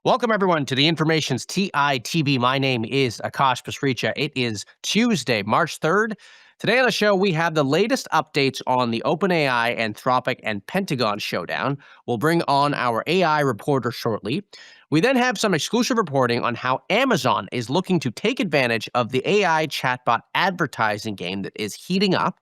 Welcome, everyone, to the Information's TITB. My name is Akash Pasricha. It is Tuesday, March 3rd. Today on the show, we have the latest updates on the OpenAI, Anthropic, and Pentagon showdown. We'll bring on our AI reporter shortly. We then have some exclusive reporting on how Amazon is looking to take advantage of the AI chatbot advertising game that is heating up.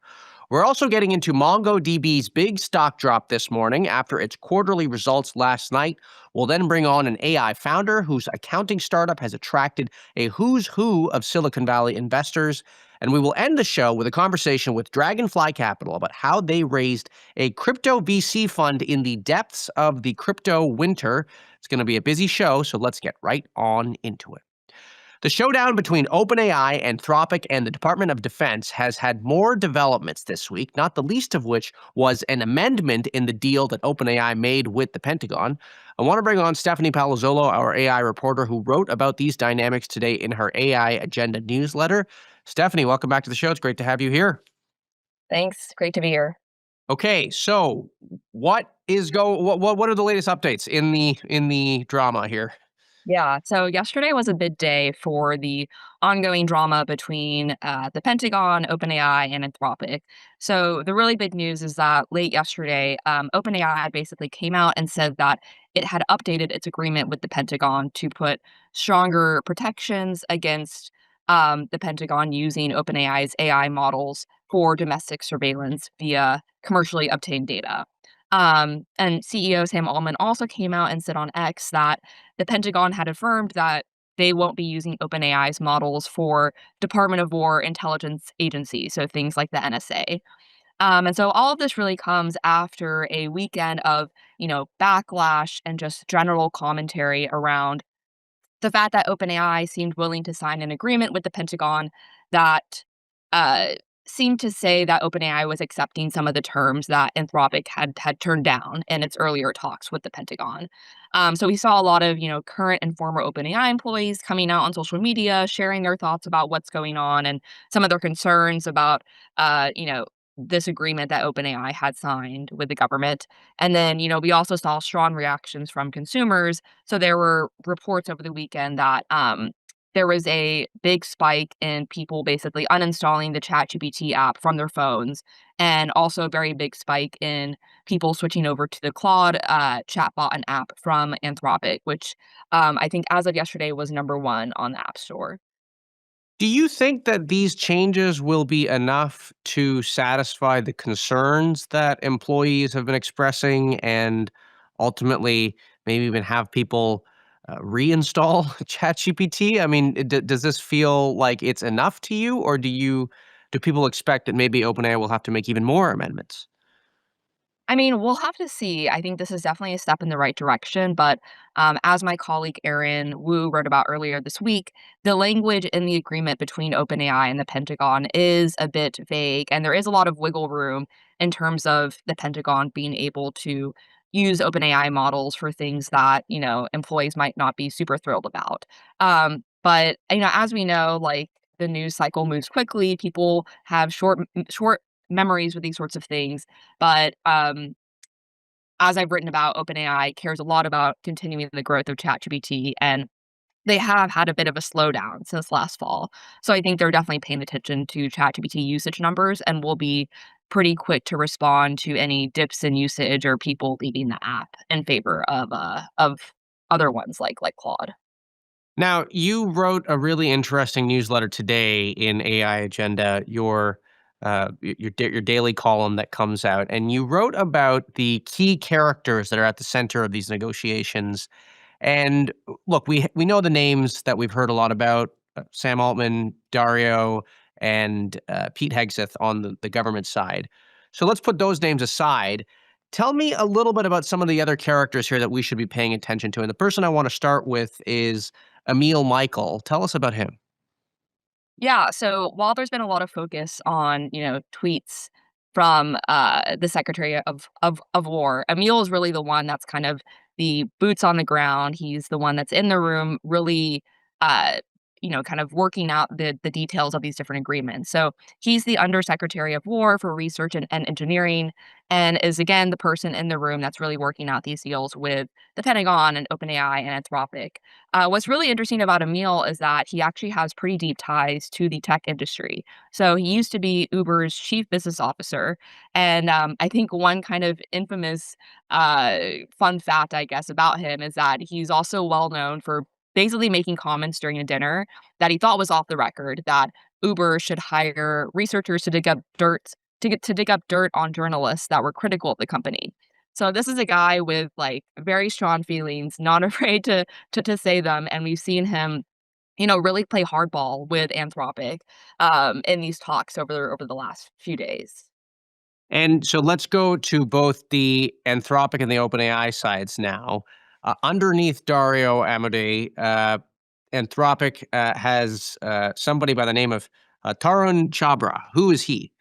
We're also getting into MongoDB's big stock drop this morning after its quarterly results last night. We'll then bring on an AI founder whose accounting startup has attracted a who's who of Silicon Valley investors. And we will end the show with a conversation with Dragonfly Capital about how they raised a crypto VC fund in the depths of the crypto winter. It's going to be a busy show, so let's get right on into it. The showdown between OpenAI, Anthropic, and the Department of Defense has had more developments this week, not the least of which was an amendment in the deal that OpenAI made with the Pentagon. I want to bring on Stephanie Palazzolo, our AI reporter, who wrote about these dynamics today in her AI Agenda newsletter. Stephanie, welcome back to the show. It's great to have you here. Thanks. Great to be here. Okay, so what are the latest updates in the drama here? Yeah. So yesterday was a big day for the ongoing drama between the Pentagon, OpenAI, and Anthropic. So the really big news is that late yesterday, OpenAI basically came out and said that it had updated its agreement with the Pentagon to put stronger protections against the Pentagon using OpenAI's AI models for domestic surveillance via commercially obtained data. And CEO Sam Altman also came out and said on X that the Pentagon had affirmed that they won't be using OpenAI's models for Department of War intelligence agencies, so things like the NSA. And so all of this really comes after a weekend of, backlash and just general commentary around the fact that OpenAI seemed willing to sign an agreement with the Pentagon that uh, seemed to say that OpenAI was accepting some of the terms that Anthropic had turned down in its earlier talks with the Pentagon. So we saw a lot of current and former OpenAI employees coming out on social media, sharing their thoughts about what's going on and some of their concerns about this agreement that OpenAI had signed with the government. And then we also saw strong reactions from consumers. So there were reports over the weekend that there was a big spike in people basically uninstalling the ChatGPT app from their phones, and also a very big spike in people switching over to the Claude chatbot and app from Anthropic, which I think as of yesterday was number one on the App Store. Do you think that these changes will be enough to satisfy the concerns that employees have been expressing and ultimately maybe even have people reinstall ChatGPT? I mean, does this feel like it's enough to you, or do people expect that maybe OpenAI will have to make even more amendments? I mean, we'll have to see. I think this is definitely a step in the right direction. But as my colleague Erin Wu wrote about earlier this week, the language in the agreement between OpenAI and the Pentagon is a bit vague. And there is a lot of wiggle room in terms of the Pentagon being able to use OpenAI models for things that, employees might not be super thrilled about. But, as we know, like the news cycle moves quickly, people have short memories with these sorts of things. But as I've written about, OpenAI cares a lot about continuing the growth of ChatGPT, and they have had a bit of a slowdown since last fall. So I think they're definitely paying attention to ChatGPT usage numbers and will be pretty quick to respond to any dips in usage or people leaving the app in favor of other ones like Claude. Now, you wrote a really interesting newsletter today in AI Agenda, your daily column that comes out, and you wrote about the key characters that are at the center of these negotiations. And look, we know the names that we've heard a lot about: Sam Altman, Dario, and Pete Hegseth on the government side. So let's put those names aside. Tell me a little bit about some of the other characters here that we should be paying attention to. And the person I want to start with is Emil Michael. Tell us about him. Yeah, so while there's been a lot of focus on, tweets from the Secretary of War, Emil is really the one that's kind of the boots on the ground. He's the one that's in the room, really uh, kind of working out the details of these different agreements. So he's the Undersecretary of War for Research and Engineering, and is again the person in the room that's really working out these deals with the Pentagon and OpenAI and Anthropic. What's really interesting about Emil is that he actually has pretty deep ties to the tech industry. So he used to be Uber's chief business officer, and I think one kind of infamous uh, fun fact, I guess, about him is that he's also well known for basically making comments during a dinner that he thought was off the record, that Uber should hire researchers to dig up dirt to dig up dirt on journalists that were critical of the company. So this is a guy with like very strong feelings, not afraid to say them, and we've seen him, really play hardball with Anthropic in these talks over the last few days. And so let's go to both the Anthropic and the OpenAI sides now. Underneath Dario Amodei, Anthropic has somebody by the name of Tarun Chabra. Who is he?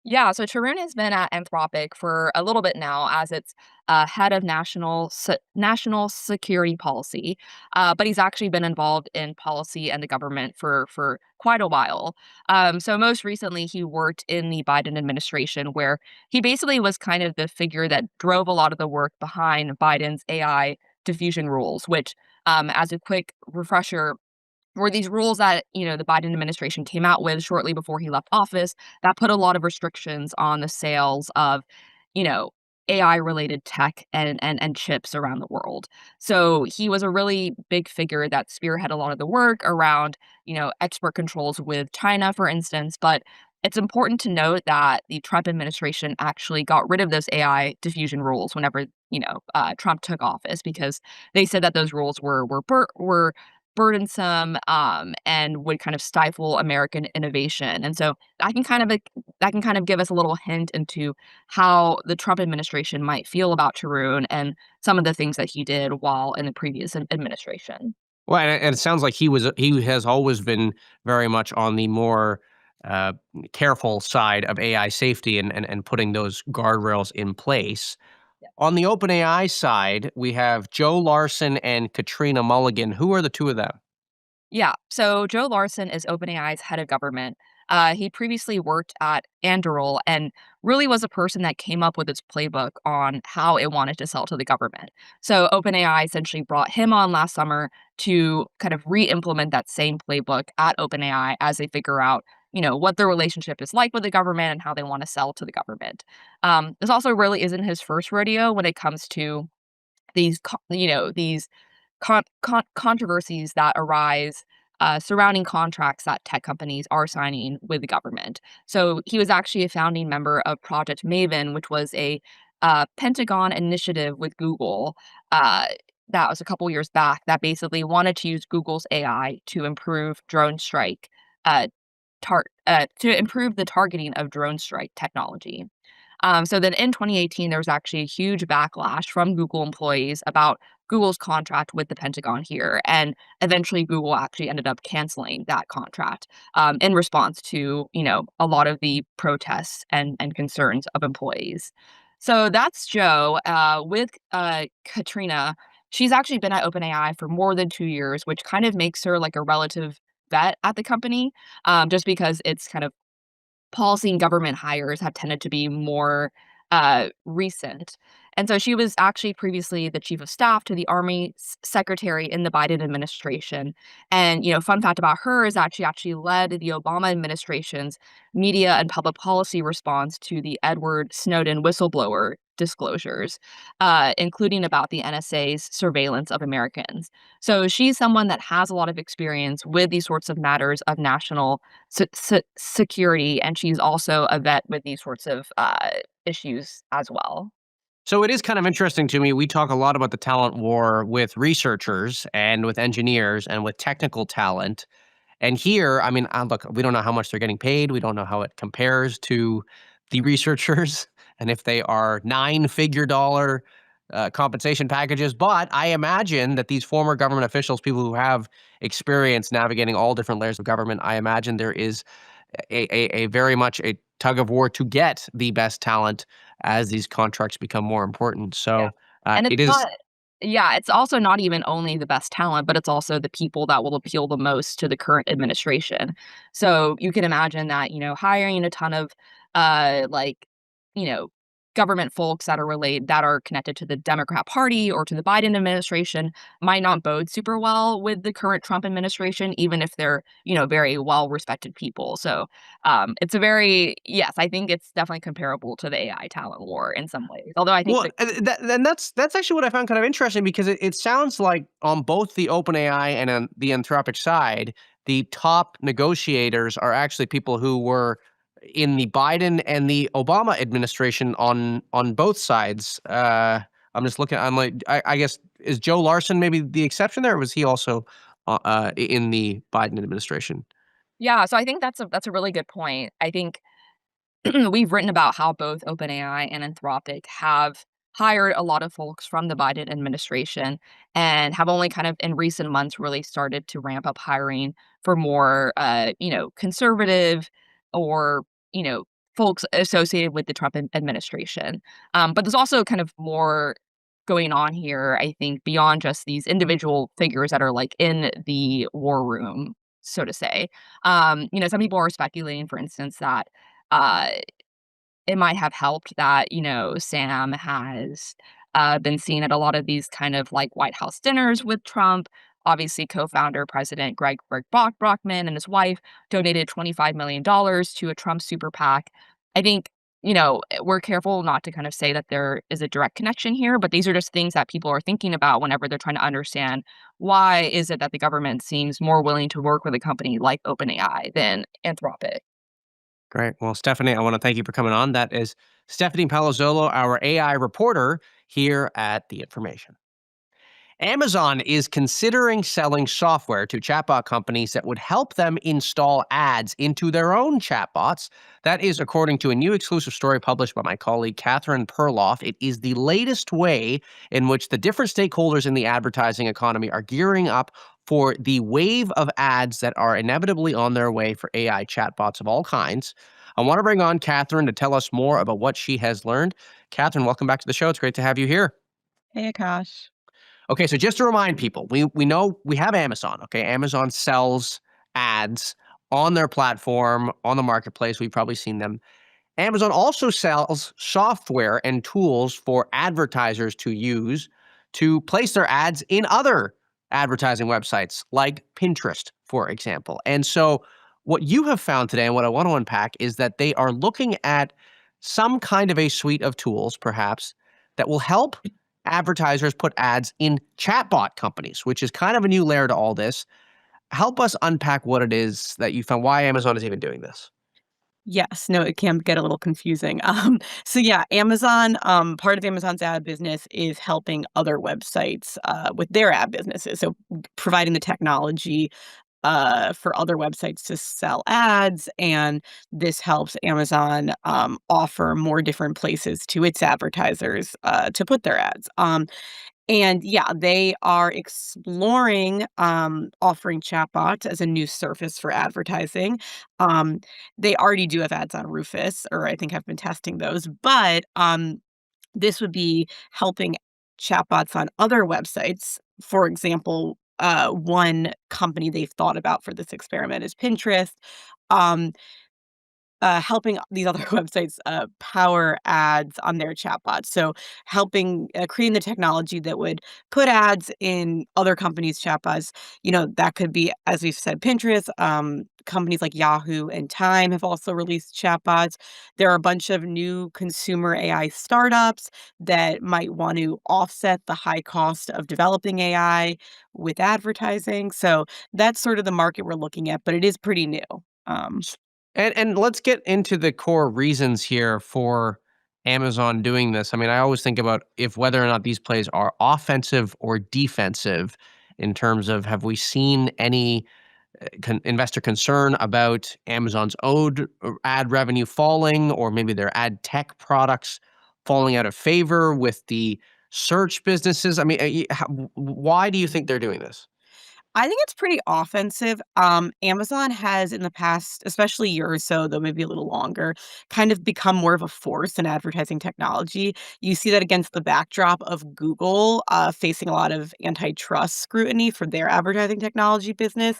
Yeah, so Tarun has been at Anthropic for a little bit now as its head of national security policy, but he's actually been involved in policy and the government for quite a while. So most recently, he worked in the Biden administration, where he basically was kind of the figure that drove a lot of the work behind Biden's AI diffusion rules, which, as a quick refresher, were these rules that, the Biden administration came out with shortly before he left office that put a lot of restrictions on the sales of, you know, AI related tech and chips around the world. So he was a really big figure that spearheaded a lot of the work around, export controls with China, for instance. But it's important to note that the Trump administration actually got rid of those AI diffusion rules whenever, Trump took office, because they said that those rules were burdensome, and would kind of stifle American innovation. And so that can kind of give us a little hint into how the Trump administration might feel about Tarun and some of the things that he did while in the previous administration. Well, and it sounds like he has always been very much on the more uh, careful side of AI safety and putting those guardrails in place. On the OpenAI side, we have Joe Larson and Katrina Mulligan. Who are the two of them? Yeah. So Joe Larson is OpenAI's head of government. He previously worked at Anduril and really was a person that came up with its playbook on how it wanted to sell to the government. So OpenAI essentially brought him on last summer to kind of re-implement that same playbook at OpenAI as they figure out, what their relationship is like with the government and how they want to sell to the government. This also really isn't his first rodeo when it comes to these controversies that arise surrounding contracts that tech companies are signing with the government. So he was actually a founding member of Project Maven, which was a Pentagon initiative with Google. Uh, that was a couple years back, that basically wanted to use Google's AI to improve drone strike, uh, to improve the targeting of drone strike technology. So then in 2018, there was actually a huge backlash from Google employees about Google's contract with the Pentagon here. And eventually, Google actually ended up canceling that contract in response to, a lot of the protests and concerns of employees. So that's Joe. With Katrina, she's actually been at OpenAI for more than 2 years, which kind of makes her like a relative vet at the company, just because it's kind of policy and government hires have tended to be more recent. And so she was actually previously the chief of staff to the Army secretary in the Biden administration. And, fun fact about her is that she actually led the Obama administration's media and public policy response to the Edward Snowden whistleblower disclosures, including about the NSA's surveillance of Americans. So she's someone that has a lot of experience with these sorts of matters of national security, and she's also a vet with these sorts of issues as well. So it is kind of interesting to me. We talk a lot about the talent war with researchers and with engineers and with technical talent. And here, I mean, look, we don't know how much they're getting paid. We don't know how it compares to the researchers and if they are nine-figure dollar compensation packages. But I imagine that these former government officials, people who have experience navigating all different layers of government, I imagine there is a very much a tug of war to get the best talent as these contracts become more important. Yeah. So And it is. Yeah, it's also not even only the best talent, but it's also the people that will appeal the most to the current administration. So you can imagine that, hiring a ton of like, you know, government folks that are connected to the Democrat Party or to the Biden administration might not bode super well with the current Trump administration, even if they're, very well respected people. So it's a very yes, I think it's definitely comparable to the AI talent war in some ways. Although I think Well, that and that's actually what I found kind of interesting because it sounds like on both the OpenAI and on the Anthropic side, the top negotiators are actually people who were in the Biden and the Obama administration on both sides. I'm just looking. I'm like, I guess is Joe Larson maybe the exception there, or was he also in the Biden administration? yeah, so I think that's a really good point. I think we've written about how both OpenAI and Anthropic have hired a lot of folks from the Biden administration and have only kind of in recent months really started to ramp up hiring for more, conservative or, folks associated with the Trump administration. But there's also kind of more going on here, I think, beyond just these individual figures that are like in the war room, so to say. Some people are speculating, for instance, that uh, it might have helped that, Sam has, been seen at a lot of these kind of, like, White House dinners with Trump. Obviously, co-founder, President Greg Brockman and his wife donated $25 million to a Trump super PAC. I think, we're careful not to kind of say that there is a direct connection here, but these are just things that people are thinking about whenever they're trying to understand why is it that the government seems more willing to work with a company like OpenAI than Anthropic. Great. Well, Stephanie, I want to thank you for coming on. That is Stephanie Palazzolo, our AI reporter here at The Information. Amazon is considering selling software to chatbot companies that would help them install ads into their own chatbots. That is according to a new exclusive story published by my colleague Catherine Perloff. It is the latest way in which the different stakeholders in the advertising economy are gearing up for the wave of ads that are inevitably on their way for AI chatbots of all kinds. I want to bring on Catherine to tell us more about what she has learned. Catherine, welcome back to the show. It's great to have you here. Hey, Akash. Okay, so just to remind people, we know we have Amazon. Okay, Amazon sells ads on their platform on the marketplace. We've probably seen them. Amazon also sells software and tools for advertisers to use to place their ads in other advertising websites like Pinterest, for example. And so, what you have found today and what I want to unpack is that they are looking at some kind of a suite of tools, perhaps, that will help advertisers put ads in chatbot companies, which is kind of a new layer to all this. Help us unpack what it is that you found, why Amazon is even doing this. Yes, no, it can get a little confusing. So yeah, Amazon, part of Amazon's ad business is helping other websites with their ad businesses. So providing the technology for other websites to sell ads, and this helps Amazon offer more different places to its advertisers to put their ads. And yeah, they are exploring offering chatbots as a new surface for advertising. Um, they already do have ads on Rufus, or I think have been testing those, but this would be helping chatbots on other websites. For example, one company they've thought about for this experiment is Pinterest. Um, helping these other websites power ads on their chatbots. So helping creating the technology that would put ads in other companies' chatbots. That could be, as we've said, Pinterest. Companies like Yahoo and Time have also released chatbots. There are a bunch of new consumer AI startups that might want to offset the high cost of developing AI with advertising. So that's sort of the market we're looking at, but it is pretty new. Um, And let's get into the core reasons here for Amazon doing this. I mean, I always think about if whether or not these plays are offensive or defensive in terms of have we seen any investor concern about Amazon's owed ad revenue falling, or maybe their ad tech products falling out of favor with the search businesses? I mean, why do you think they're doing this? I think it's pretty offensive. Amazon has in the past, especially year or so, though maybe a little longer, kind of become more of a force in advertising technology. You see that against the backdrop of Google facing a lot of antitrust scrutiny for their advertising technology business.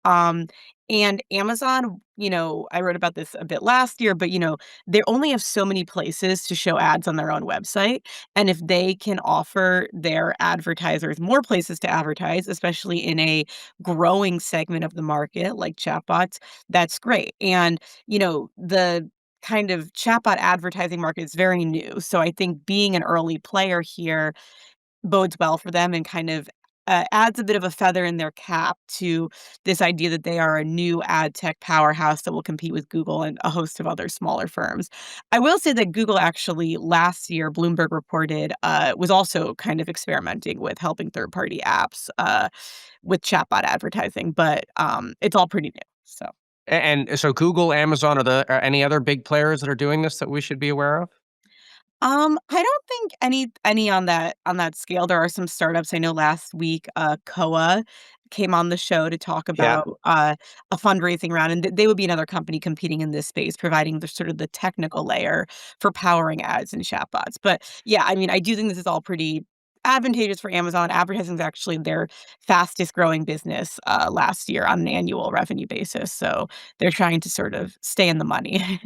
Um, and Amazon, I wrote about this a bit last year, but they only have so many places to show ads on their own website. And if they can offer their advertisers more places to advertise, especially in a growing segment of the market like chatbots, that's great. And, the kind of chatbot advertising market is very new. So I think being an early player here bodes well for them and kind of adds a bit of a feather in their cap to this idea that they are a new ad tech powerhouse that will compete with Google and a host of other smaller firms. I will say that Google actually last year, Bloomberg reported, was also kind of experimenting with helping third party apps with chatbot advertising, but it's all pretty new. So. And so Google, Amazon, are any other big players that are doing this that we should be aware of? I don't think any on that scale. There are some startups. I know last week, Koa came on the show to talk Yeah. about a fundraising round, and they would be another company competing in this space, providing the sort of the technical layer for powering ads and chatbots. But yeah, I mean, I do think this is all pretty advantageous for Amazon. Advertising is actually their fastest growing business last year on an annual revenue basis, so they're trying to sort of stay in the money.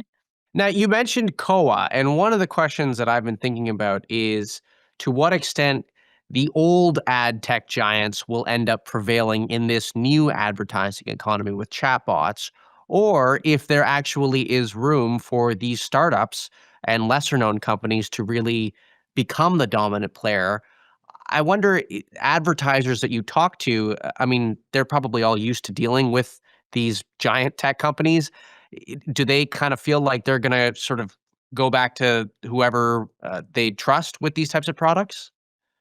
Now, you mentioned Koa, and one of the questions that I've been thinking about is to what extent the old ad tech giants will end up prevailing in this new advertising economy with chatbots, or if there actually is room for these startups and lesser known companies to really become the dominant player. I wonder, advertisers that you talk to, I mean, they're probably all used to dealing with these giant tech companies. Do they kind of feel like they're going to sort of go back to whoever they trust with these types of products?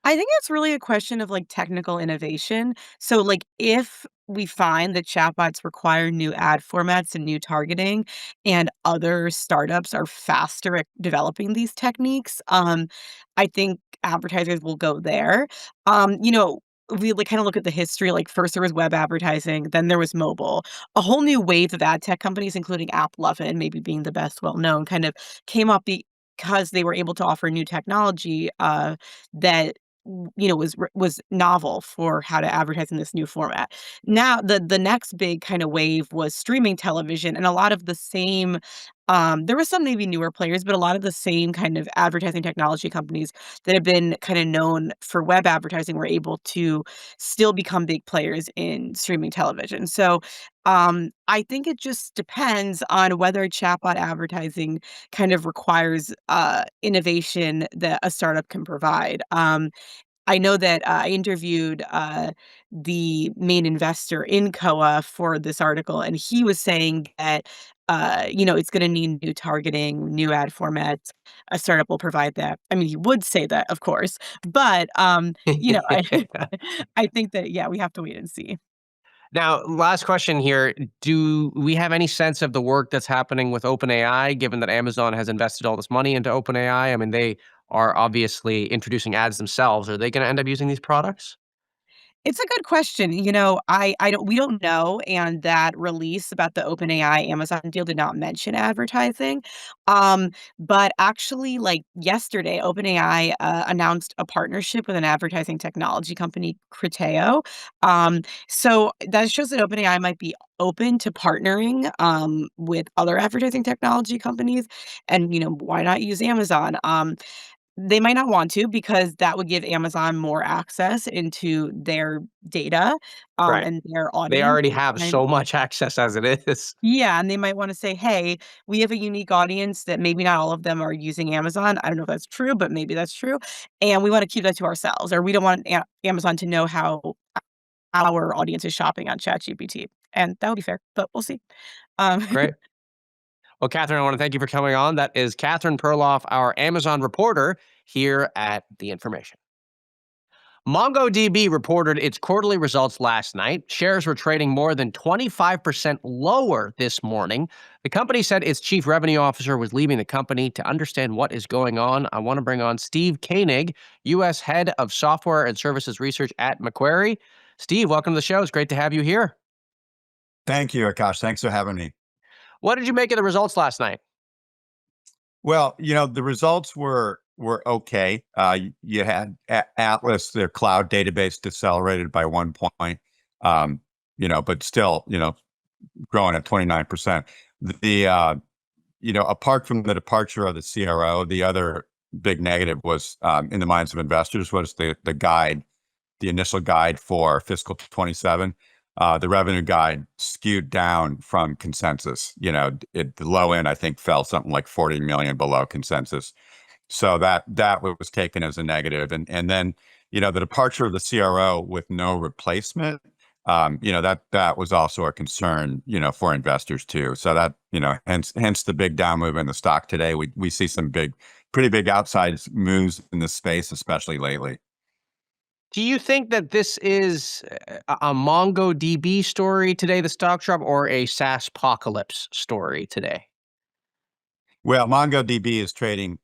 I think it's really a question of, like, technical innovation. So, like, if we find that chatbots require new ad formats and new targeting, and other startups are faster at developing these techniques, I think advertisers will go there. We, like, kinda look at the history, like, first there was web advertising, then there was mobile. A whole new wave of ad tech companies, including AppLovin, maybe being the best well-known, kind of came up because they were able to offer new technology, that was novel for how to advertise in this new format. Now, the next big kind of wave was streaming television, and a lot of the same, there were some maybe newer players, but a lot of the same kind of advertising technology companies that have been kind of known for web advertising were able to still become big players in streaming television. So, I think it just depends on whether chatbot advertising kind of requires innovation that a startup can provide. I know that I interviewed the main investor in Koa for this article, and he was saying that it's going to need new targeting, new ad formats. A startup will provide that. I mean, he would say that, of course, but I I think that yeah, we have to wait and see. Now, last question here. Do we have any sense of the work that's happening with OpenAI, given that Amazon has invested all this money into OpenAI? I mean, they are obviously introducing ads themselves. Are they going to end up using these products? It's a good question. I don't we don't know, and that release about the OpenAI Amazon deal did not mention advertising. But actually, like yesterday, OpenAI announced a partnership with an advertising technology company, Criteo. So that shows that OpenAI might be open to partnering with other advertising technology companies, and why not use Amazon? They might not want to because that would give Amazon more access into their data, Right. and their They audience. already have And so much access as it is. yeah, and they might wanna say, "Hey, we have a unique audience that maybe not all of them are using Amazon." I don't know if that's true, but maybe that's true, and we wanna keep that to ourselves, or we don't want Amazon to know how our audience is shopping on ChatGPT, and that would be fair, but we'll see. Um Great. Well, Catherine, I want to thank you for coming on. That is Catherine Perloff, our Amazon reporter here at The Information. MongoDB reported its quarterly results last night. Shares were trading more than 25% lower this morning. The company said its chief revenue officer was leaving the company. To understand what is going on, I want to bring on Steve Koenig, U.S. head of software and services research at Macquarie. Steve, welcome to the show. It's great to have you here. Thank you, Akash. Thanks for having me. What did you make of the results last night? Well, the results were okay. You had Atlas, their cloud database, decelerated by 1 point, but still, growing at 29%. Apart from the departure of the CRO, the other big negative was, in the minds of investors, was the guide, the initial guide for fiscal 27. The revenue guide skewed down from consensus. The low end, I think, fell something like 40 million below consensus. So that was taken as a negative. And then, the departure of the CRO with no replacement, that was also a concern, for investors too. So that, hence the big down move in the stock today. We see some pretty big outside moves in the space, especially lately. Do you think that this is a MongoDB story today, the stock drop, or a SaaS apocalypse story today? Well, MongoDB is trading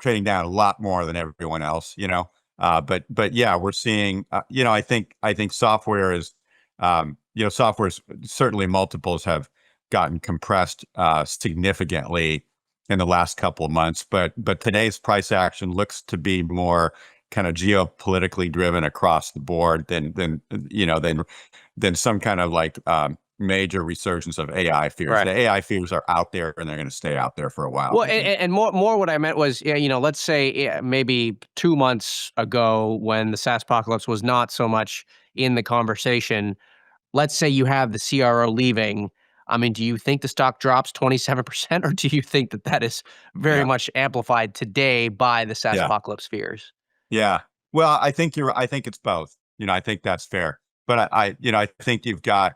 down a lot more than everyone else, but yeah, we're seeing, I think software is, software's certainly multiples have gotten compressed significantly in the last couple of months, but today's price action looks to be more kind of geopolitically driven across the board than some kind of like major resurgence of AI fears. Right. The AI fears are out there, and they're going to stay out there for a while. Well, and more what I meant was, let's say maybe 2 months ago when the SaaS apocalypse was not so much in the conversation. Let's say you have the CRO leaving. I mean, do you think the stock drops 27%, or do you think that is very much amplified today by the SaaS apocalypse fears? Yeah. Well, I think it's both. I think that's fair. But I think you've got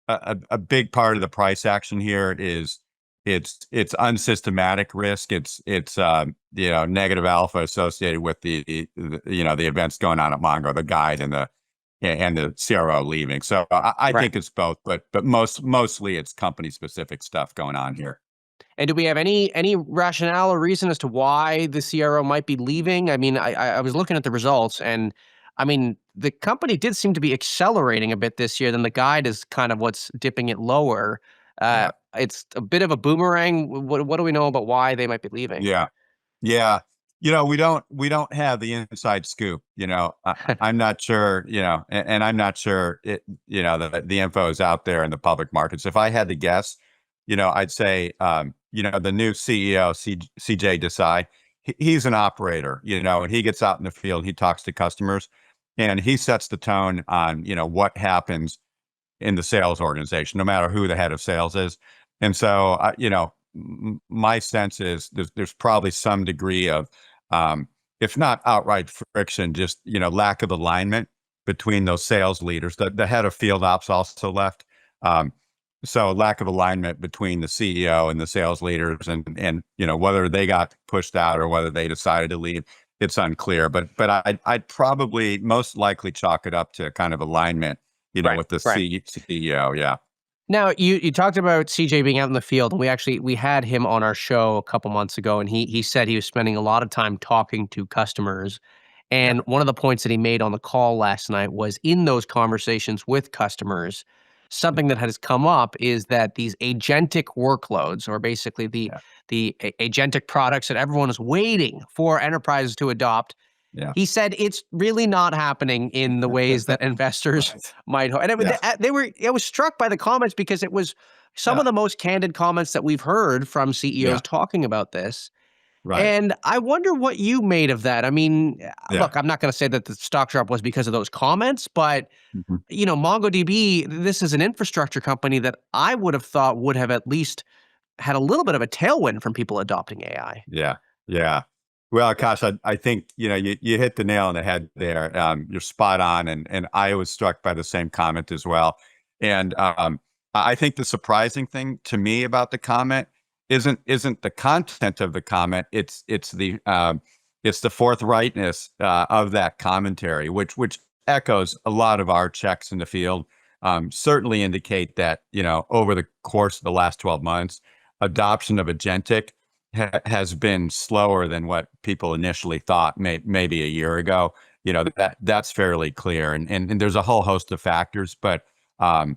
a big part of the price action here is it's unsystematic risk. It's negative alpha associated with the events going on at Mongo, the guide and the CRO leaving. So I think it's both, but mostly it's company specific stuff going on here. And do we have any rationale or reason as to why the CRO might be leaving? I mean, I was looking at the results, and I mean, the company did seem to be accelerating a bit this year. Then the guide is kind of what's dipping it lower. It's a bit of a boomerang. What do we know about why they might be leaving? Yeah. We don't have the inside scoop. I'm not sure. And I'm not sure the info is out there in the public markets. If I had to guess, I'd say, the new CEO, CJ Desai, he's an operator, and he gets out in the field, he talks to customers, and he sets the tone on, what happens in the sales organization, no matter who the head of sales is. And so, my sense is there's probably some degree of, if not outright friction, just, lack of alignment between those sales leaders. The head of field ops also left. So lack of alignment between the CEO and the sales leaders, and whether they got pushed out or whether they decided to leave, it's unclear. But I'd probably most likely chalk it up to kind of alignment, with the CEO. Yeah. Now you talked about CJ being out in the field, and we had him on our show a couple months ago, and he said he was spending a lot of time talking to customers. And one of the points that he made on the call last night was, in those conversations with customers, something that has come up is that these agentic workloads, or basically the agentic products that everyone is waiting for enterprises to adopt, he said it's really not happening in the ways that investors might hope. And I was struck by the comments, because it was some of the most candid comments that we've heard from CEOs talking about this. Right. And I wonder what you made of that. I mean, look, I'm not going to say that the stock drop was because of those comments, but MongoDB, this is an infrastructure company that I would have thought would have at least had a little bit of a tailwind from people adopting AI. Yeah. Well, Akash, I think, you hit the nail on the head there. You're spot on. And I was struck by the same comment as well. And I think the surprising thing to me about the comment isn't the content of the comment. It's the forthrightness of that commentary, which echoes a lot of our checks in the field. Certainly indicate that, over the course of the last 12 months, adoption of agentic has been slower than what people initially thought maybe a year ago. that's fairly clear. And there's a whole host of factors, but I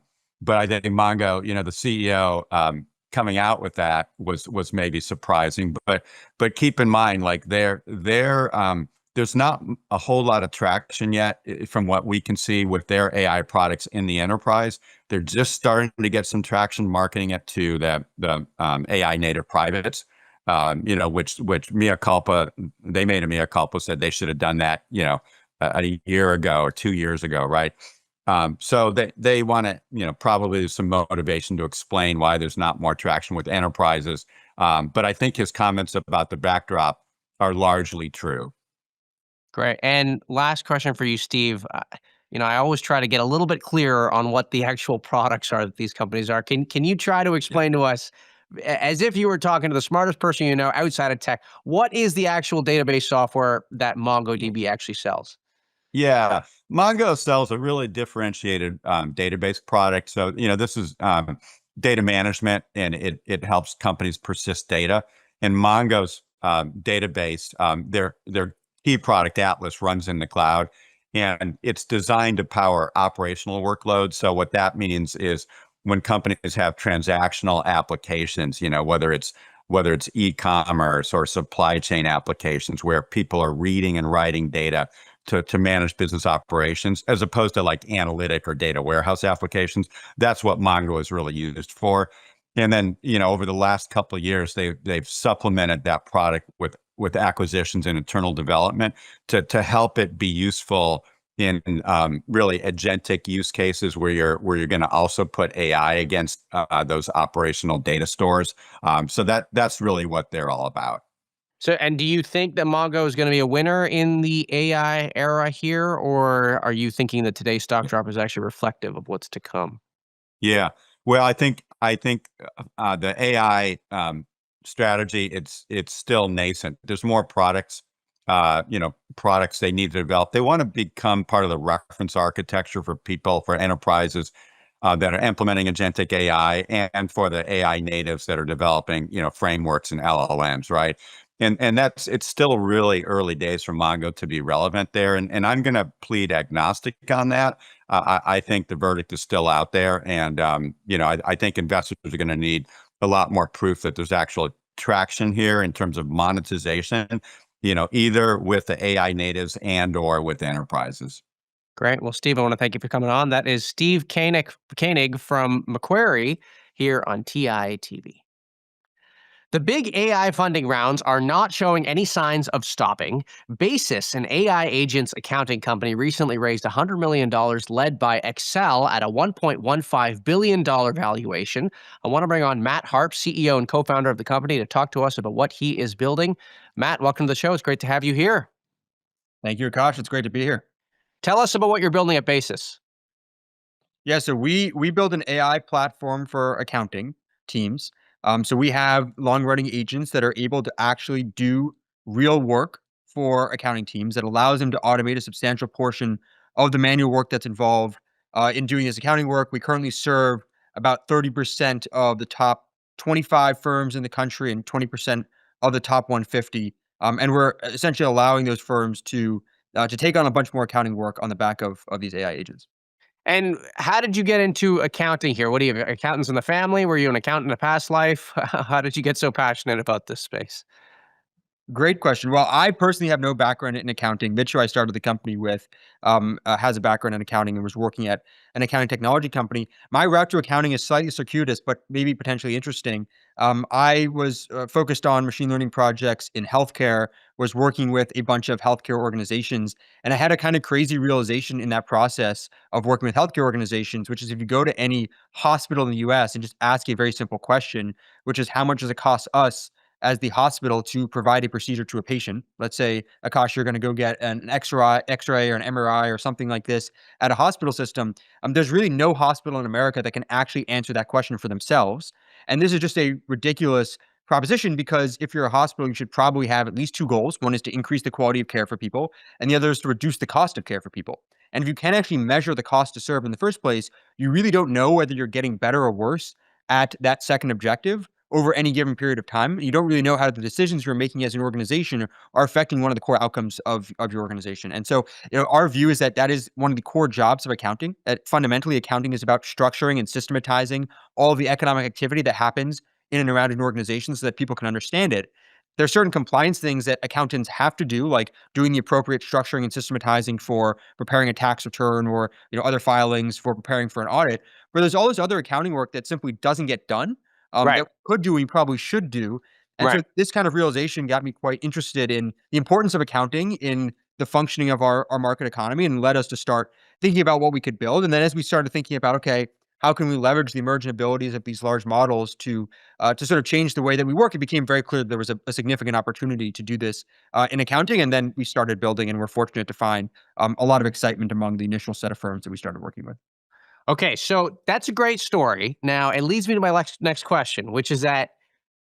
think Mongo, the CEO coming out with that was maybe surprising. But keep in mind, like there's not a whole lot of traction yet from what we can see with their AI products in the enterprise. They're just starting to get some traction marketing it to the AI native privates. Which mea culpa, they made a mea culpa, said they should have done that, a year ago or 2 years ago, right? So they want to, probably there's some motivation to explain why there's not more traction with enterprises. But I think his comments about the backdrop are largely true. Great. And last question for you, Steve. I always try to get a little bit clearer on what the actual products are that these companies are. Can you try to explain to us, as if you were talking to the smartest person outside of tech, what is the actual database software that MongoDB actually sells? Yeah, Mongo sells a really differentiated database product. So, this is data management, and it helps companies persist data. And Mongo's database, their key product, Atlas, runs in the cloud, and it's designed to power operational workloads. So what that means is when companies have transactional applications, whether it's e-commerce or supply chain applications where people are reading and writing data to manage business operations, as opposed to like analytic or data warehouse applications. That's what Mongo is really used for. And then, over the last couple of years, they've supplemented that product with acquisitions and internal development to help it be useful in really agentic use cases where you're going to also put AI against those operational data stores. So that's really what they're all about. So, and do you think that Mongo is going to be a winner in the AI era here, or are you thinking that today's stock drop is actually reflective of what's to come? Yeah, well, I think the AI strategy, it's still nascent. There's more products, products they need to develop. They want to become part of the reference architecture for people, for enterprises that are implementing agentic AI, and for the AI natives that are developing, frameworks and LLMs, right? And it's still really early days for Mongo to be relevant there. And I'm going to plead agnostic on that. I think the verdict is still out there. And, I think investors are going to need a lot more proof that there's actual traction here in terms of monetization, either with the AI natives or with enterprises. Great. Well, Steve, I want to thank you for coming on. That is Steve Koenig from Macquarie here on TI TV. The big AI funding rounds are not showing any signs of stopping. Basis, an AI agents accounting company, recently raised $100 million led by Excel at a $1.15 billion valuation. I want to bring on Matt Harp, CEO and co-founder of the company, to talk to us about what he is building. Matt, welcome to the show. It's great to have you here. Thank you, Akash. It's great to be here. Tell us about what you're building at Basis. Yeah, so we build an AI platform for accounting teams. So we have long-running agents that are able to actually do real work for accounting teams that allows them to automate a substantial portion of the manual work that's involved in doing this accounting work. We currently serve about 30% of the top 25 firms in the country and 20% of the top 150. And we're essentially allowing those firms to take on a bunch more accounting work on the back of these AI agents. And how did you get into accounting here? What do you have, accountants in the family? Were you an accountant in a past life? How did you get so passionate about this space? Great question. Well, I personally have no background in accounting. Mitch, who I started the company with, has a background in accounting and was working at an accounting technology company. My route to accounting is slightly circuitous, but maybe potentially interesting. I was focused on machine learning projects in healthcare, was working with a bunch of healthcare organizations, and I had a kind of crazy realization in that process of working with healthcare organizations, which is if you go to any hospital in the US and just ask a very simple question, which is how much does it cost us as the hospital to provide a procedure to a patient. Let's say, Akash, you're going to go get an X-ray or an MRI or something like this at a hospital system. There's really no hospital in America that can actually answer that question for themselves. And this is just a ridiculous proposition because if you're a hospital, you should probably have at least two goals. One is to increase the quality of care for people, and the other is to reduce the cost of care for people. And if you can't actually measure the cost to serve in the first place, you really don't know whether you're getting better or worse at that second objective, over any given period of time. You don't really know how the decisions you're making as an organization are affecting one of the core outcomes of your organization. And so, our view is that is one of the core jobs of accounting. That fundamentally, accounting is about structuring and systematizing all of the economic activity that happens in and around an organization so that people can understand it. There are certain compliance things that accountants have to do, like doing the appropriate structuring and systematizing for preparing a tax return or other filings for preparing for an audit. But there's all this other accounting work that simply doesn't get done Right. that we could do, we probably should do. And so Right. this kind of realization got me quite interested in the importance of accounting in the functioning of our market economy and led us to start thinking about what we could build. And then as we started thinking about, okay, how can we leverage the emergent abilities of these large models to sort of change the way that we work, it became very clear that there was a significant opportunity to do this in accounting. And then we started building, and we're fortunate to find a lot of excitement among the initial set of firms that we started working with. Okay, so that's a great story. Now, it leads me to my next question, which is that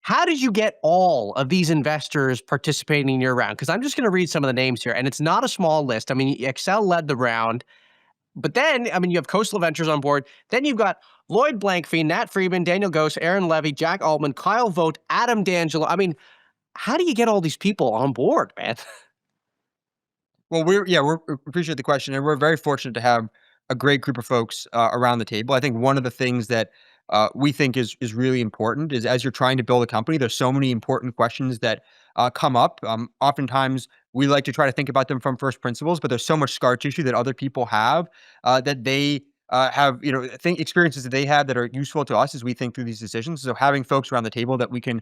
how did you get all of these investors participating in your round? Because I'm just going to read some of the names here, and it's not a small list. I mean, Excel led the round, but then, I mean, you have Coastal Ventures on board. Then you've got Lloyd Blankfein, Nat Friedman, Daniel Ghost, Aaron Levy, Jack Altman, Kyle Vogt, Adam D'Angelo. I mean, how do you get all these people on board, man? Well, we appreciate the question, and we're very fortunate to have a great group of folks around the table. I think one of the things that we think is really important is as you're trying to build a company, there's so many important questions that come up. Oftentimes, we like to try to think about them from first principles, but there's so much scar tissue that other people have that they have, experiences that they had that are useful to us as we think through these decisions. So having folks around the table that we can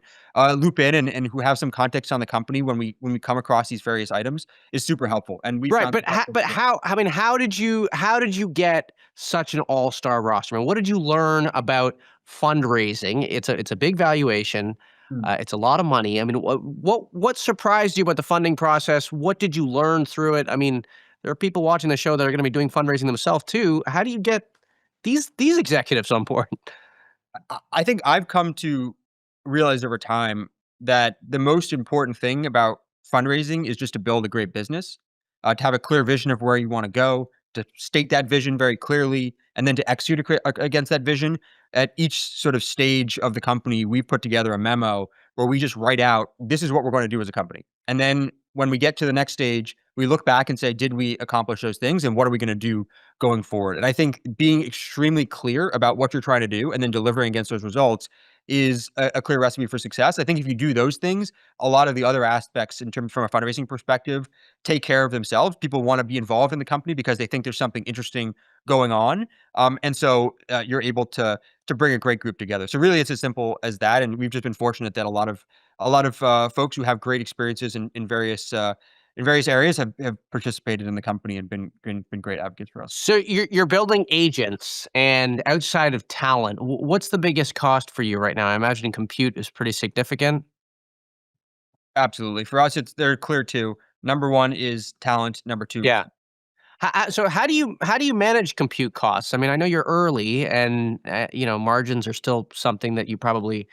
loop in and who have some context on the company when we come across these various items is super helpful. And we Right, found but how? I mean, how did you get such an all-star roster? I mean, what did you learn about fundraising? It's a big valuation. It's a lot of money. I mean, what surprised you about the funding process? What did you learn through it? I mean, there are people watching the show that are going to be doing fundraising themselves too. How do you get these executives on board? I think I've come to realize over time that the most important thing about fundraising is just to build a great business, to have a clear vision of where you want to go, to state that vision very clearly, and then to execute against that vision. At each sort of stage of the company, we put together a memo where we just write out, this is what we're going to do as a company. And then when we get to the next stage, we look back and say, did we accomplish those things? And what are we going to do going forward? And I think being extremely clear about what you're trying to do and then delivering against those results is a clear recipe for success. I think if you do those things, a lot of the other aspects in terms from a fundraising perspective take care of themselves. People want to be involved in the company because they think there's something interesting going on. And so you're able to bring a great group together. So really it's as simple as that. And we've just been fortunate that a lot of folks who have great experiences in various areas have participated in the company and been great advocates for us. So you're building agents, and outside of talent, what's the biggest cost for you right now? I imagine compute is pretty significant. Absolutely. For us, they're clear two. Number one is talent. Number two. Yeah. So how do you manage compute costs? I mean, I know you're early, and margins are still something that you probably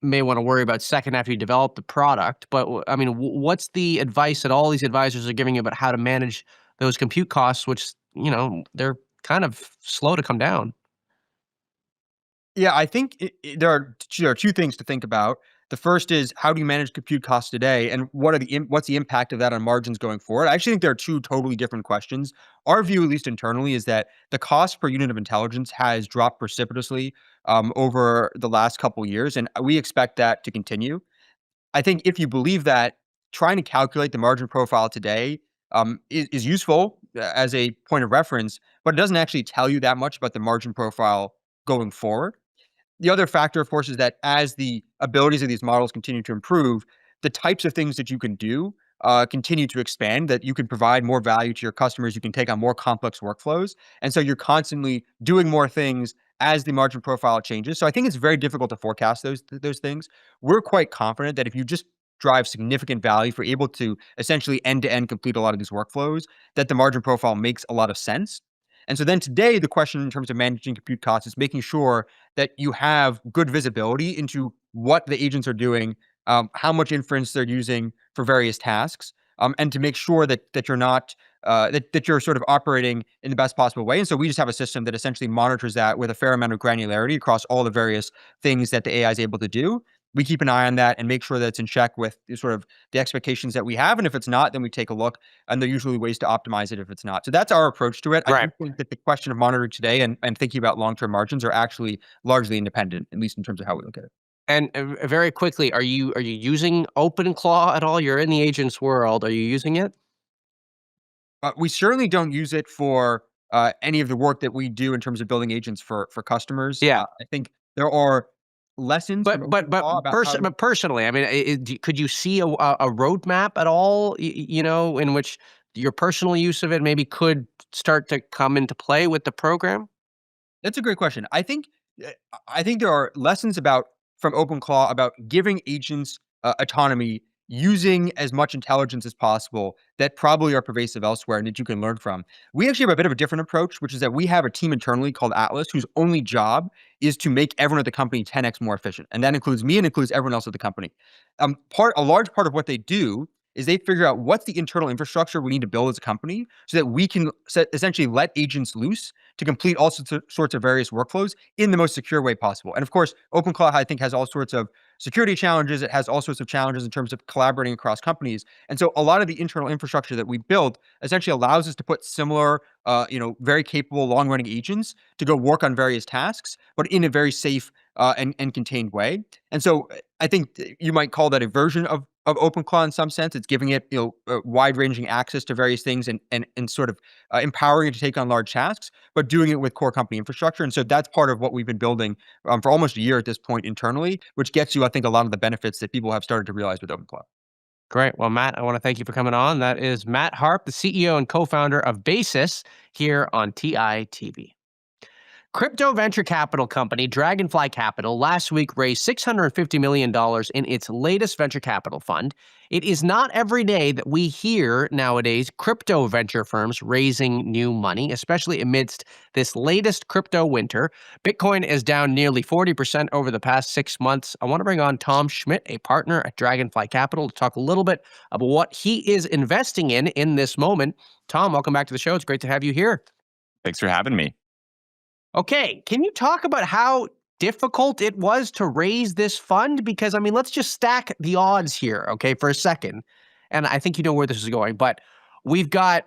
may want to worry about second after you develop the product. But I mean, what's the advice that all these advisors are giving you about how to manage those compute costs, which they're kind of slow to come down? Yeah, I think there are two things to think about. The first is how do you manage compute costs today, and what's the impact of that on margins going forward? I actually think there are two totally different questions. Our view, at least internally, is that the cost per unit of intelligence has dropped precipitously over the last couple years, and we expect that to continue. I think if you believe that, trying to calculate the margin profile today is useful as a point of reference, but it doesn't actually tell you that much about the margin profile going forward. The other factor, of course, is that as the abilities of these models continue to improve, the types of things that you can do continue to expand, that you can provide more value to your customers, you can take on more complex workflows. And so you're constantly doing more things as the margin profile changes. So I think it's very difficult to forecast those things. We're quite confident that if you just drive significant value, if you're able to essentially end-to-end complete a lot of these workflows, that the margin profile makes a lot of sense. And so then today, the question in terms of managing compute costs is making sure that you have good visibility into what the agents are doing, how much inference they're using for various tasks, and to make sure that you're not that you're sort of operating in the best possible way. And so we just have a system that essentially monitors that with a fair amount of granularity across all the various things that the AI is able to do. we keep an eye on that and make sure that it's in check with sort of the expectations that we have. And if it's not, then we take a look, and there are usually ways to optimize it if it's not. So that's our approach to it. I Right. do think that the question of monitoring today and thinking about long-term margins are actually largely independent, at least in terms of how we look at it. And very quickly, are you using OpenClaw at all? You're in the agents world. Are you using it? We certainly don't use it for any of the work that we do in terms of building agents for customers. Yeah. I think there are lessons from But OpenClaw about how to- but personally, I mean, could you see a roadmap at all? You know, in which your personal use of it maybe could start to come into play with the program? That's a great question. I think there are lessons from OpenClaw about giving agents autonomy, using as much intelligence as possible that probably are pervasive elsewhere and that you can learn from. We actually have a bit of a different approach, which is that we have a team internally called Atlas, whose only job is to make everyone at the company 10x more efficient, and that includes me and includes everyone else at the company. A large part of what they do is they figure out what's the internal infrastructure we need to build as a company so that we can essentially let agents loose to complete all sorts of various workflows in the most secure way possible. And of course, OpenClaw, I think, has all sorts of security challenges. It has all sorts of challenges in terms of collaborating across companies. And so a lot of the internal infrastructure that we build essentially allows us to put similar, very capable long-running agents to go work on various tasks, but in a very safe and contained way. And so I think you might call that a version of OpenClaw in some sense. It's giving it wide-ranging access to various things and sort of empowering it to take on large tasks, but doing it with core company infrastructure. And so that's part of what we've been building for almost a year at this point internally, which gets you, I think, a lot of the benefits that people have started to realize with OpenClaw. Great. Well, Matt, I want to thank you for coming on. That is Matt Harp, the CEO and co-founder of Basis here on TITV. Crypto venture capital company Dragonfly Capital last week raised $650 million in its latest venture capital fund. It is not every day that we hear nowadays crypto venture firms raising new money, especially amidst this latest crypto winter. Bitcoin is down nearly 40% over the past 6 months. I want to bring on Tom Schmidt, a partner at Dragonfly Capital, to talk a little bit about what he is investing in this moment. Tom, welcome back to the show. It's great to have you here. Thanks for having me. Okay, can you talk about how difficult it was to raise this fund? Because, I mean, let's just stack the odds here, okay, for a second. And I think you know where this is going, but we've got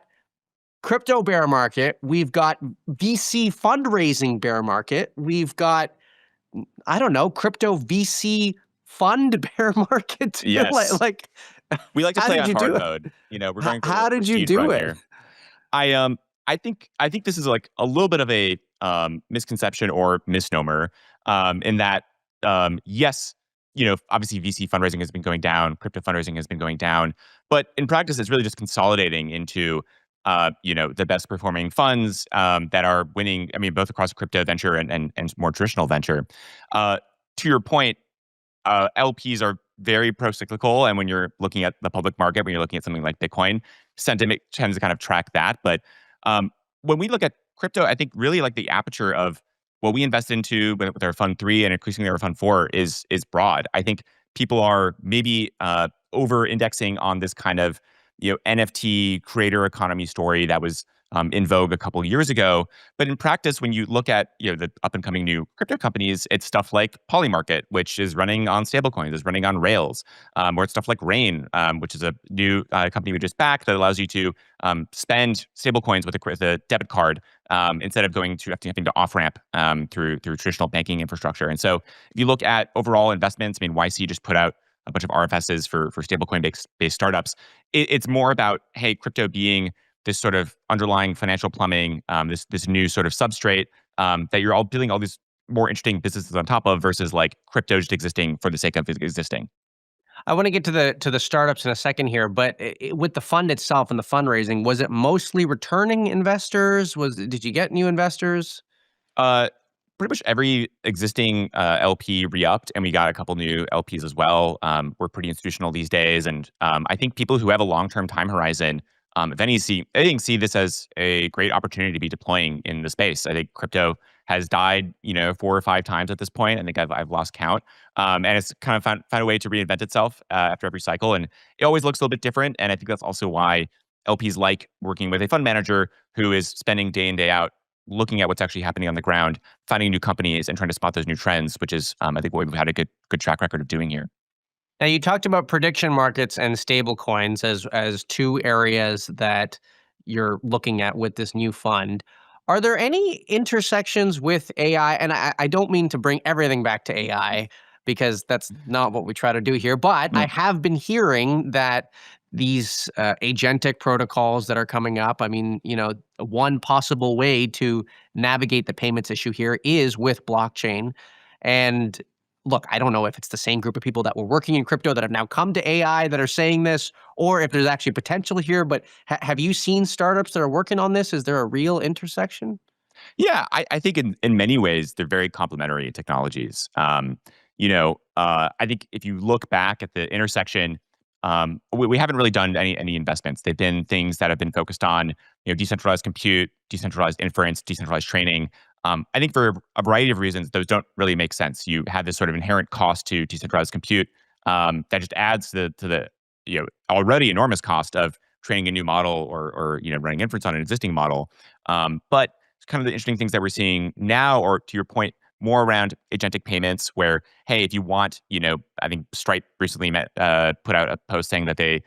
crypto bear market, we've got VC fundraising bear market, we've got, I don't know, crypto VC fund bear market. Yes. like We like to how play did on you do hard it? mode. We're going for How the did you prestige do run it? here. I think this is like a little bit of a misconception or misnomer in that yes, obviously VC fundraising has been going down, crypto fundraising has been going down, but in practice it's really just consolidating into the best performing funds that are winning. I mean, both across crypto venture and more traditional venture. To your point, LPs are very pro-cyclical, and when you're looking at the public market, when you're looking at something like Bitcoin, sentiment tends to kind of track that. But when we look at crypto, I think really like the aperture of what we invest into with our Fund 3 and increasingly our Fund 4 is broad. I think people are maybe over-indexing on this kind of NFT creator economy story that was in vogue a couple of years ago. But in practice, when you look at the up and coming new crypto companies, it's stuff like Polymarket, which is running on stablecoins, is running on Rails, or it's stuff like Rain, which is a new company we just backed that allows you to spend stablecoins with a debit card instead of having to off ramp through traditional banking infrastructure. And so, if you look at overall investments, I mean, YC just put out a bunch of RFSs for stablecoin based startups. It's more about, hey, crypto being this sort of underlying financial plumbing, this new sort of substrate that you're all building all these more interesting businesses on top of versus like crypto just existing for the sake of existing. I want to get to the startups in a second here, but with the fund itself and the fundraising, was it mostly returning investors? Did you get new investors? Pretty much every existing LP re-upped, and we got a couple new LPs as well. We're pretty institutional these days, and I think people who have a long-term time horizon, if anything, see this as a great opportunity to be deploying in the space. I think crypto has died, 4 or 5 times at this point. I think I've lost count, and it's kind of found a way to reinvent itself after every cycle, and it always looks a little bit different. And I think that's also why LPs like working with a fund manager who is spending day in day out looking at what's actually happening on the ground, finding new companies and trying to spot those new trends, which is, I think, what we've had a good track record of doing here. Now, you talked about prediction markets and stable coins as two areas that you're looking at with this new fund. Are there any intersections with AI? And I don't mean to bring everything back to AI because that's not what we try to do here. But I have been hearing that these agentic protocols that are coming up, I mean, one possible way to navigate the payments issue here is with blockchain. And look, I don't know if it's the same group of people that were working in crypto that have now come to AI that are saying this, or if there's actually potential here. But have you seen startups that are working on this? Is there a real intersection? Yeah, I think in many ways they're very complementary technologies. I think if you look back at the intersection, we haven't really done any investments. They've been things that have been focused on decentralized compute, decentralized inference, decentralized training. I think for a variety of reasons, those don't really make sense. You have this sort of inherent cost to decentralized compute that just adds to the already enormous cost of training a new model or running inference on an existing model. But kind of the interesting things that we're seeing now, or to your point, more around agentic payments, where, hey, if you want, I think Stripe recently put out a post saying that they,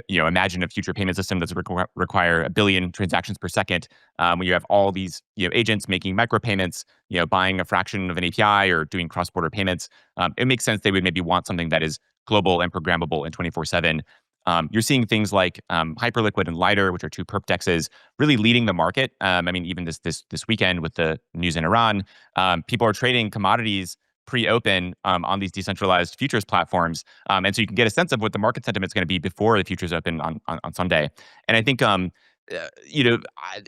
imagine a future payment system that's require 1 billion transactions per second, when you have all these, agents making micropayments, buying a fraction of an API or doing cross-border payments. It makes sense they would maybe want something that is global and programmable and 24/7. You're seeing things like Hyperliquid and Lighter, which are two perp dexes, really leading the market. I mean, even this weekend with the news in Iran, people are trading commodities pre-open on these decentralized futures platforms, and so you can get a sense of what the market sentiment is going to be before the futures open on Sunday. And I think,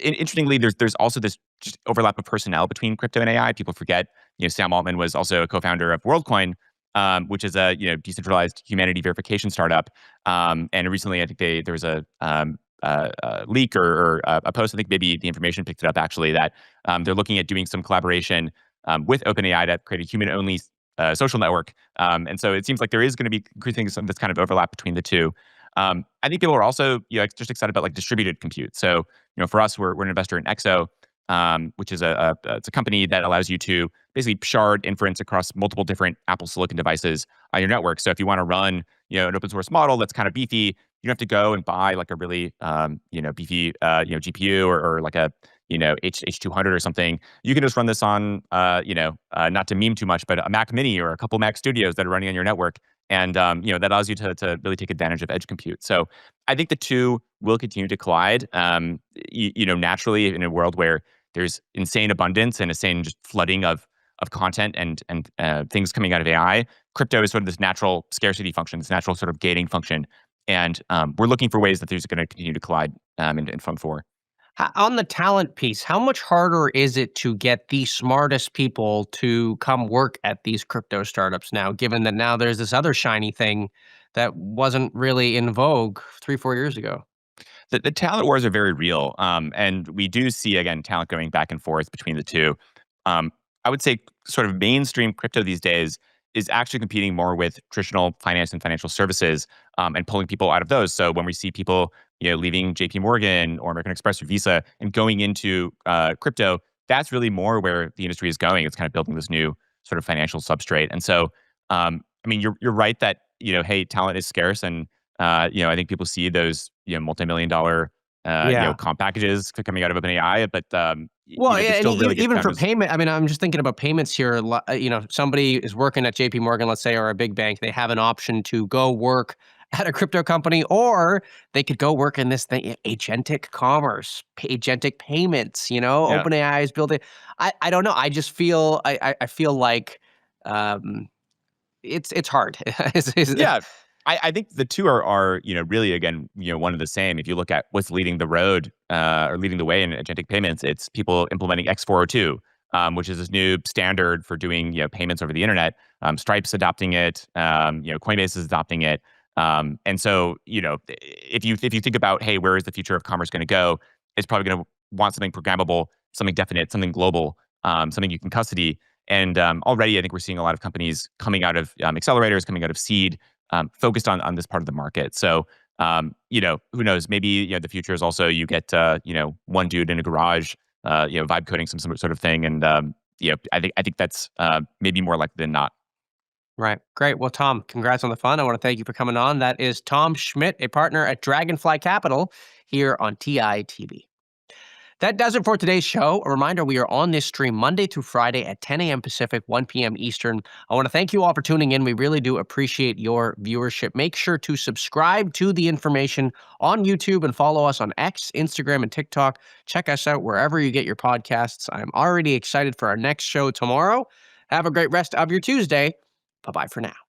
interestingly, there's also this just overlap of personnel between crypto and AI. People forget, Sam Altman was also a co-founder of WorldCoin, which is a decentralized humanity verification startup. And recently, I think there was a leak or a post. I think maybe the information picked it up actually, that they're looking at doing some collaboration with OpenAI to create a human-only social network. And so it seems like there is going to be increasing some this kind of overlap between the two. I think people are also just excited about like distributed compute. So for us, we're an investor in Exo, which is it's a company that allows you to basically shard inference across multiple different Apple Silicon devices on your network. So if you want to run an open source model that's kind of beefy, you don't have to go and buy like a really beefy GPU or like a H200 or something. You can just run this on not to meme too much, but a Mac Mini or a couple Mac Studios that are running on your network. And that allows you to really take advantage of edge compute. So I think the two will continue to collide. Naturally, in a world where there's insane abundance and insane just flooding of content and things coming out of AI, crypto is sort of this natural scarcity function, this natural sort of gating function. And we're looking for ways that these are going to continue to collide in Fund 4. On the talent piece, how much harder is it to get the smartest people to come work at these crypto startups now, given that now there's this other shiny thing that wasn't really in vogue 3-4 years ago? The talent wars are very real. And we do see, again, talent going back and forth between the two. I would say sort of mainstream crypto these days is actually competing more with traditional finance and financial services, and pulling people out of those. So when we see people leaving JP Morgan or American Express or Visa and going into crypto, that's really more where the industry is going. It's kind of building this new sort of financial substrate. And so, I mean, you're right that hey, talent is scarce, and I think people see those multi-million-dollar comp packages coming out of OpenAI, but Well, yeah, still and really good even for founders. payment, I mean, I'm just thinking about payments here. Somebody is working at JP Morgan, let's say, or a big bank. They have an option to go work at a crypto company, or they could go work in this thing, agentic commerce, agentic payments. Yeah. OpenAI is building. I don't know. I just feel I feel like it's hard. Yeah. I think the two are really, again, one of the same. If you look at what's leading the road or leading the way in agentic payments, it's people implementing X402, which is this new standard for doing payments over the internet. Stripe's adopting it. Coinbase is adopting it. And so if you think about, hey, where is the future of commerce going to go? It's probably going to want something programmable, something definite, something global, something you can custody. And already, I think we're seeing a lot of companies coming out of accelerators, coming out of seed, focused on this part of the market. So, who knows? Maybe the future is also you get one dude in a garage vibe coding some sort of thing. And I think that's maybe more likely than not. Right. Great. Well, Tom, congrats on the fund. I want to thank you for coming on. That is Tom Schmidt, a partner at Dragonfly Capital here on TITB. That does it for today's show. A reminder, we are on this stream Monday through Friday at 10 a.m. Pacific, 1 p.m. Eastern. I want to thank you all for tuning in. We really do appreciate your viewership. Make sure to subscribe to the information on YouTube and follow us on X, Instagram, and TikTok. Check us out wherever you get your podcasts. I'm already excited for our next show tomorrow. Have a great rest of your Tuesday. Bye-bye for now.